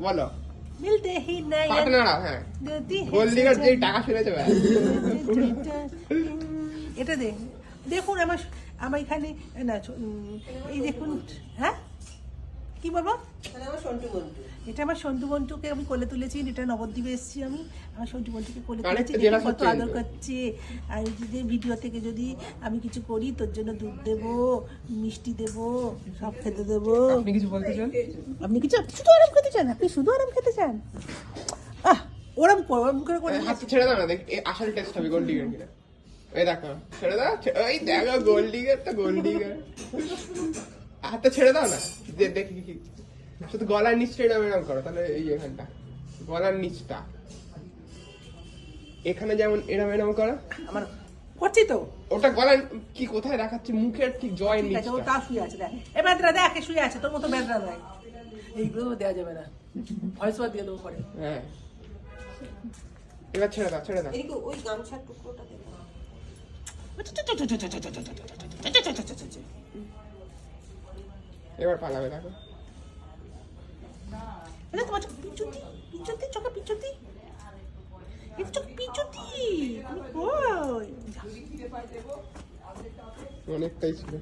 বলো মিলতে হি নাই পার্টনার। হ্যাঁ, গোল্ড ডিগার যে টাকা ফেলেছে ভাই। এটা দেখুন আমার আমার এখানে না এই দেখুন। হ্যাঁ কি বলবো? এটা আমার সন্টু বন্টুকে আমি কোলে তুলেছি। এটা নবদ্বীপে এসেছি আমি। আমার সন্টু বন্টুকে কোলে তুলেছি, কত আদর করছে। আর যদি ভিডিও থেকে যদি আমি কিছু করি তোর জন্য দুধ দেবো, মিষ্টি দেবো, সব খেতে দেবো। আপনি কিছু বলতে চান? আপনি কিছু শুধু আরাম খেতে চান? আপনি শুধু আরাম খেতে চান? ওরম করে হাত ছেড়ে দাও না, দেখ আসল টেস্ট হবে গোল্ড ডিগার কিনা। এই দেখো, ছেড়ে দাও। ওই দেখো গোল্ড ডিগার তো গোল্ড ডিগার। হাতটা ছেড়ে দাও না, দেখি কি শুধু গলার নিচটা এরম এরম করো, তাহলে এই এখানটা গলার নিচটা এখানে যেমন এরম এরম করো। আমার করছি তো। ওটা গলার কি কোথায় দেখাচ্ছে? মুখের ঠিক জয়ের নিচটা। ওটা শুয়ে আছে, দেখ এ বেদরা দেখ শুয়ে আছে, তোর মতো বেদরা নাই। এইগুলো দেওয়া যাবে না, ভয়েস ওভার দিয়ে দেবো পরে। হ্যাঁ, এবার ছেড়ে দাও, ছেড়ে দাও। ওই গামছার টুকরোটা দে। এবার পালাবে, দেখো। তোমার চোখ পিচুতি, পিচুতি, চোখে পিচুতি, এটা চোখ পিচুতি। অনেকটাই ছিল।